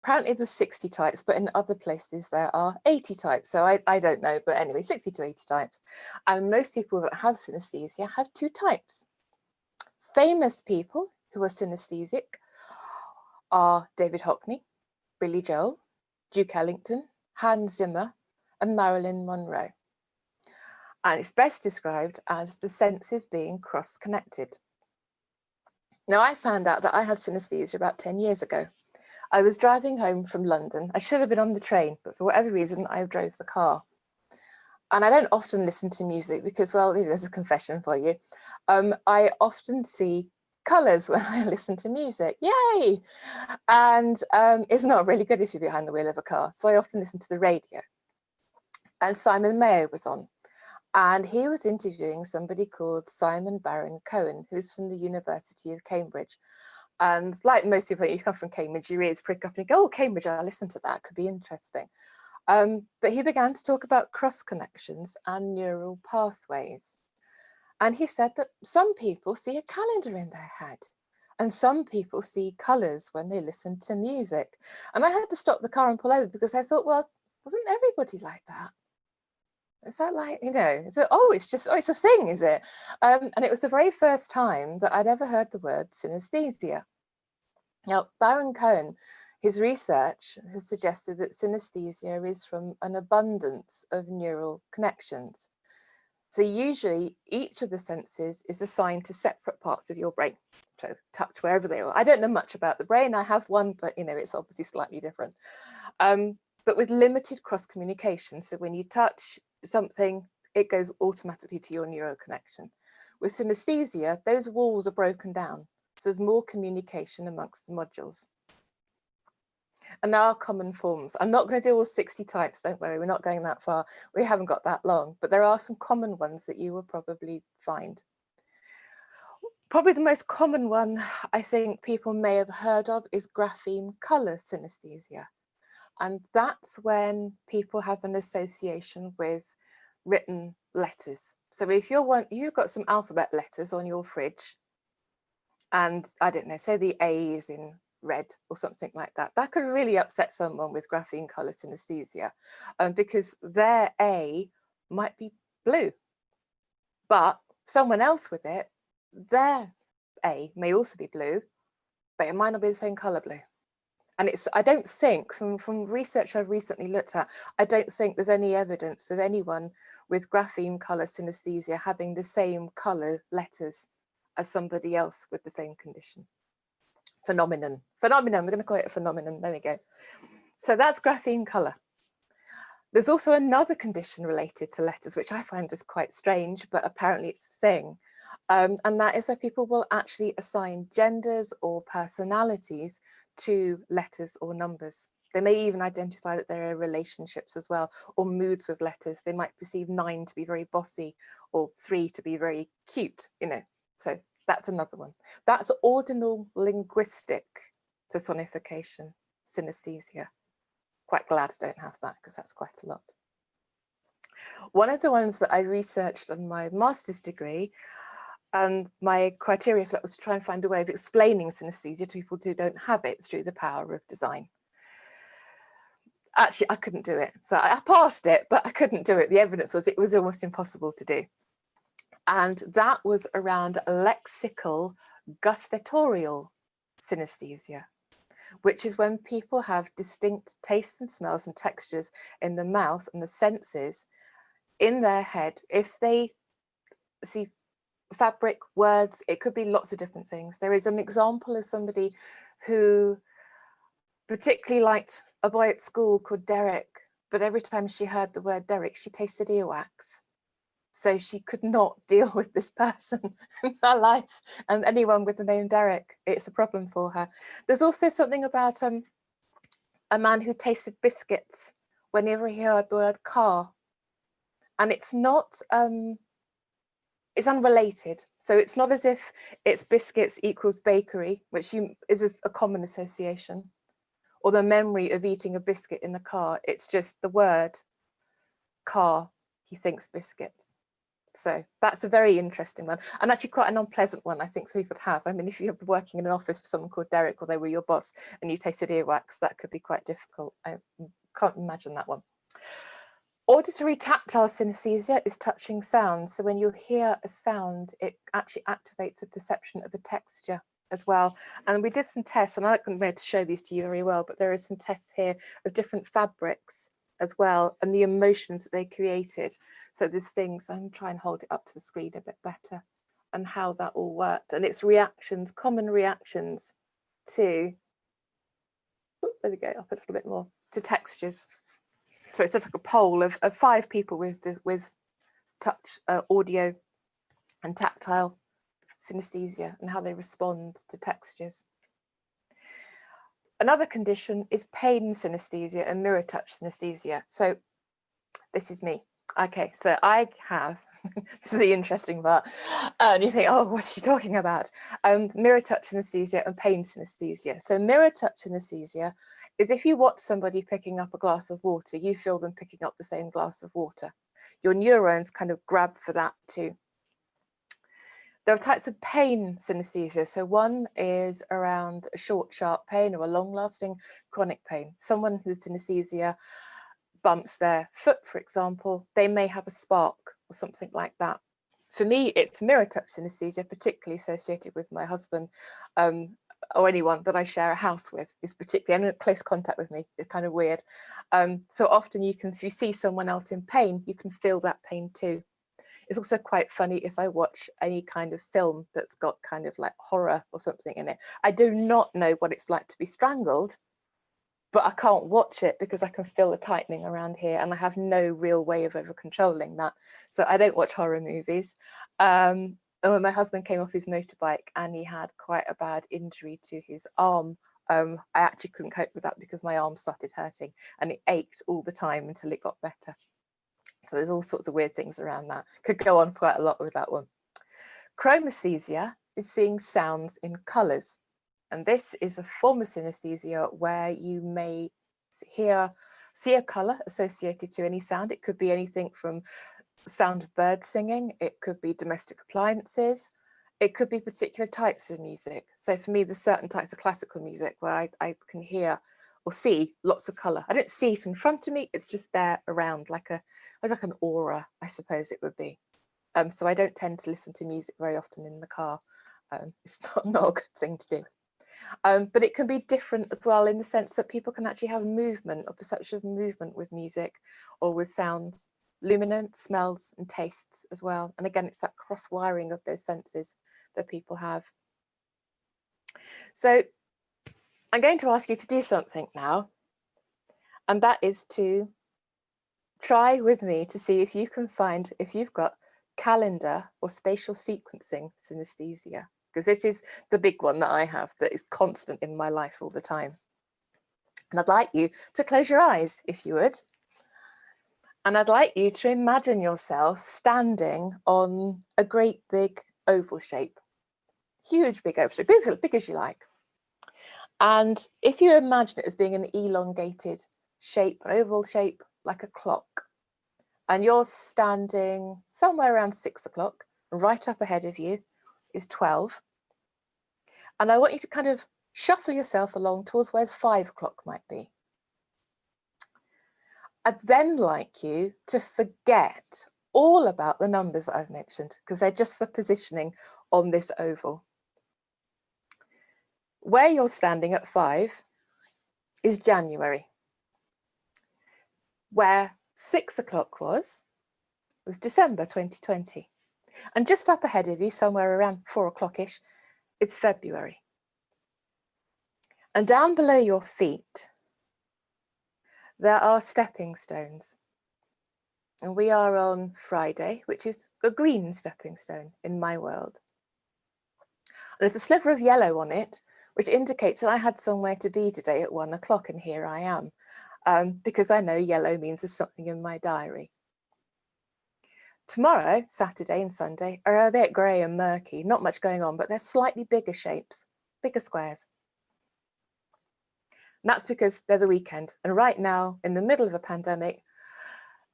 apparently there's 60 types, but in other places there are 80 types. So I don't know, but anyway, 60 to 80 types. And most people that have synaesthesia have two types. Famous people who are synaesthesic are David Hockney, Billy Joel, Duke Ellington, Hans Zimmer, and Marilyn Monroe. And it's best described as the senses being cross-connected. Now, I found out that I had synaesthesia about 10 years ago. I was driving home from London. I should have been on the train, but for whatever reason, I drove the car. And I don't often listen to music because, well, there's a confession for you. I often see colours when I listen to music. Yay! And it's not really good if you're behind the wheel of a car. So I often listen to the radio. And Simon Mayo was on. And he was interviewing somebody called Simon Baron Cohen, who's from the University of Cambridge. And like most people, you come from Cambridge, your ears prick up and you go, oh, Cambridge, I'll listen to that, could be interesting. But he began to talk about cross connections and neural pathways. And he said that some people see a calendar in their head and some people see colours when they listen to music. And I had to stop the car and pull over because I thought, well, wasn't everybody like that? Is that like, you know, is it, oh, it's just, oh, it's a thing, is it? And it was the very first time that I'd ever heard the word synaesthesia. Now, Baron Cohen, his research has suggested that synaesthesia is from an abundance of neural connections. So usually each of the senses is assigned to separate parts of your brain, so touch wherever they are. I don't know much about the brain, I have one, but you know, it's obviously slightly different. But with limited cross communication, so when you touch something, it goes automatically to your neural connection. With synaesthesia, those walls are broken down, so there's more communication amongst the modules. And there are common forms. I'm not going to do all 60 types, don't worry, we're not going that far. We haven't got that long, but there are some common ones that you will probably find. Probably the most common one I think people may have heard of is grapheme colour synaesthesia. And that's when people have an association with written letters. So if you've got some alphabet letters on your fridge, and I don't know, say the A is in red or something like that, that could really upset someone with grapheme colour synaesthesia, because their A might be blue, but someone else with it, their A may also be blue, but it might not be the same colour blue. And it's, I don't think, from research I've recently looked at, I don't think there's any evidence of anyone with grapheme colour synaesthesia having the same colour letters as somebody else with the same condition. Phenomenon, we're going to call it a phenomenon, there we go. So that's grapheme colour. There's also another condition related to letters, which I find is quite strange, but apparently it's a thing. And that is that people will actually assign genders or personalities to letters or numbers. They may even identify that there are relationships as well, or moods with letters. They might perceive 9 to be very bossy or 3 to be very cute, you know. So that's another one. That's ordinal linguistic personification, synaesthesia. Quite glad I don't have that because that's quite a lot. One of the ones that I researched on my master's degree, and my criteria for that was to try and find a way of explaining synaesthesia to people who don't have it through the power of design. Actually, I couldn't do it. So I passed it, but I couldn't do it. The evidence was it was almost impossible to do. And that was around lexical gustatorial synaesthesia, which is when people have distinct tastes and smells and textures in the mouth and the senses in their head. If they see fabric, words, it could be lots of different things. There is an example of somebody who particularly liked a boy at school called Derek, but every time she heard the word Derek, she tasted earwax. So she could not deal with this person in her life, and anyone with the name Derek, it's a problem for her. There's also something about a man who tasted biscuits whenever he heard the word car, and it's not, it's unrelated. So it's not as if it's biscuits equals bakery, which is a common association, or the memory of eating a biscuit in the car. It's just the word car, he thinks biscuits. So that's a very interesting one, and actually quite an unpleasant one, I think, for people to have. I mean, if you're working in an office with someone called Derek, or they were your boss, and you tasted earwax, that could be quite difficult. I can't imagine that one. Auditory tactile synaesthesia is touching sounds. So when you hear a sound, it actually activates a perception of a texture as well. And we did some tests, and I couldn't be able to show these to you very well, but there are some tests here of different fabrics as well, and the emotions that they created. So there's things, I'm trying to hold it up to the screen a bit better, and how that all worked, and its reactions, common reactions to, there we go, up a little bit more, to textures. So it's just like a poll of 5 people with touch, audio and tactile synaesthesia, and how they respond to textures. Another condition is pain synaesthesia and mirror touch synaesthesia. So this is me. Okay, so I have, this is the interesting part, and you think, oh, what's she talking about? Mirror touch synaesthesia and pain synaesthesia. So mirror touch synaesthesia is if you watch somebody picking up a glass of water, you feel them picking up the same glass of water. Your neurons kind of grab for that too. There are types of pain synaesthesia. So one is around a short, sharp pain or a long-lasting chronic pain. Someone who's synaesthesia bumps their foot, for example, they may have a spark or something like that. For me, it's mirror touch synaesthesia, particularly associated with my husband, or anyone that I share a house with is particularly in close contact with me. It's kind of weird. So often you see someone else in pain, you can feel that pain too. It's also quite funny if I watch any kind of film that's got kind of like horror or something in it. I do not know what it's like to be strangled, but I can't watch it because I can feel the tightening around here, and I have no real way of over controlling that. So I don't watch horror movies. And when my husband came off his motorbike and he had quite a bad injury to his arm, I actually couldn't cope with that because my arm started hurting and it ached all the time until it got better. So there's all sorts of weird things around that. Could go on quite a lot with that one. Chromesthesia is seeing sounds in colours. And this is a form of synaesthesia where you may see a colour associated to any sound. It could be anything from sound of birds singing. It could be domestic appliances. It could be particular types of music. So for me, there's certain types of classical music where I can hear or see lots of colour. I don't see it in front of me, it's just there around, like an aura, I suppose it would be. So I don't tend to listen to music very often in the car. It's not a good thing to do. But it can be different as well, in the sense that people can actually have movement or perception of movement with music or with sounds, luminance, smells and tastes as well. And again, it's that cross wiring of those senses that people have. So I'm going to ask you to do something now, and that is to try with me to see if you can find if you've got calendar or spatial sequencing synaesthesia, because this is the big one that I have that is constant in my life all the time. And I'd like you to close your eyes, if you would. And I'd like you to imagine yourself standing on a great big oval shape, huge big oval shape, big as you like. And if you imagine it as being an elongated shape, an oval shape, like a clock, and you're standing somewhere around 6 o'clock, and right up ahead of you is 12. And I want you to kind of shuffle yourself along towards where 5 o'clock might be. I'd then like you to forget all about the numbers that I've mentioned, because they're just for positioning on this oval. Where you're standing at 5 is January. Where 6 o'clock was December 2020. And just up ahead of you, somewhere around 4 o'clock-ish, it's February. And down below your feet, there are stepping stones. And we are on Friday, which is a green stepping stone in my world. There's a sliver of yellow on it, which indicates that I had somewhere to be today at 1 o'clock, and here I am, because I know yellow means there's something in my diary. Tomorrow, Saturday and Sunday, are a bit grey and murky, not much going on, but they're slightly bigger shapes, bigger squares. And that's because they're the weekend. And right now, in the middle of a pandemic,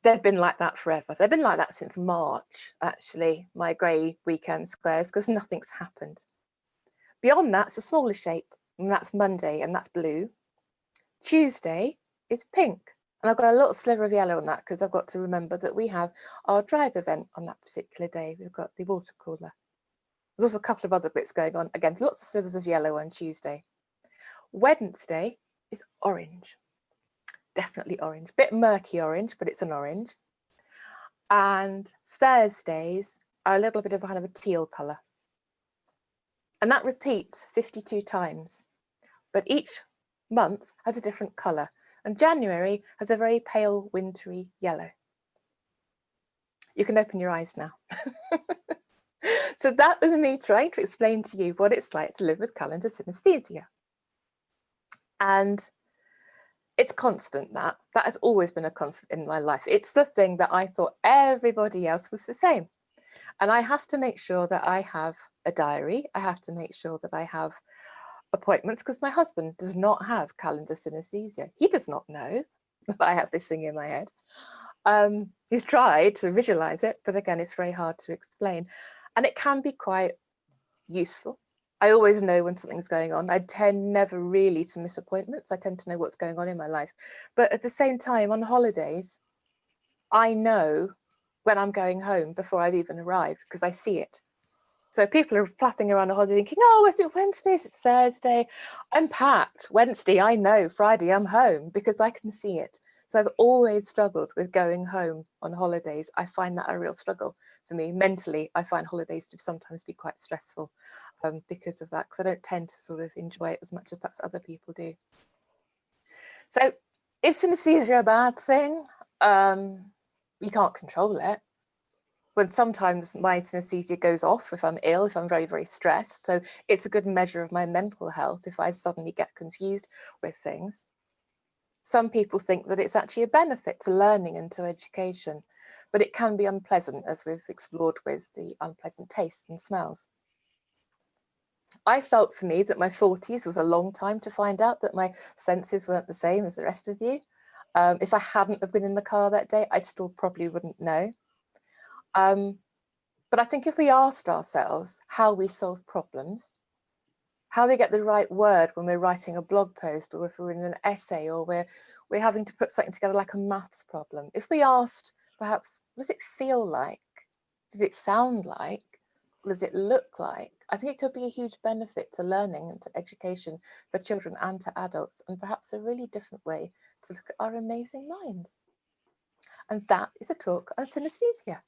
they've been like that forever. They've been like that since March, actually, my grey weekend squares, because nothing's happened. Beyond that, it's a smaller shape, and that's Monday, and that's blue. Tuesday is pink, and I've got a little sliver of yellow on that because I've got to remember that we have our drive event on that particular day. We've got the water cooler. There's also a couple of other bits going on. Again, lots of slivers of yellow on Tuesday. Wednesday is orange. Definitely orange. Bit murky orange, but it's an orange. And Thursdays are a little bit of a kind of a teal colour. And that repeats 52 times. But each month has a different colour. And January has a very pale, wintry yellow. You can open your eyes now. So that was me trying to explain to you what it's like to live with calendar synaesthesia. And it's constant, that has always been a constant in my life. It's the thing that I thought everybody else was the same. And I have to make sure that I have a diary. I have to make sure that I have appointments, because my husband does not have calendar synaesthesia. He does not know that I have this thing in my head. He's tried to visualize it, but again, it's very hard to explain. And it can be quite useful. I always know when something's going on. I tend never really to miss appointments. I tend to know what's going on in my life. But at the same time, on holidays, I know when I'm going home before I've even arrived, because I see it. So people are flapping around a holiday thinking, oh, is it Wednesday? Is it Thursday? I'm packed. Wednesday, I know. Friday, I'm home, because I can see it. So I've always struggled with going home on holidays. I find that a real struggle for me. Mentally, I find holidays to sometimes be quite stressful because of that, because I don't tend to sort of enjoy it as much as perhaps other people do. So is synaesthesia a bad thing? You can't control it. When sometimes my synaesthesia goes off if I'm ill, if I'm very, very stressed. So it's a good measure of my mental health if I suddenly get confused with things. Some people think that it's actually a benefit to learning and to education, but it can be unpleasant, as we've explored with the unpleasant tastes and smells. I felt for me that my 40s was a long time to find out that my senses weren't the same as the rest of you. If I hadn't have been in the car that day, I still probably wouldn't know. But I think if we asked ourselves how we solve problems, how we get the right word when we're writing a blog post, or if we're in an essay, or we're having to put something together like a maths problem. If we asked, perhaps, what does it feel like? Does it sound like? What does it look like? I think it could be a huge benefit to learning and to education for children and to adults, and perhaps a really different way to look at our amazing minds. And that is a talk on synaesthesia.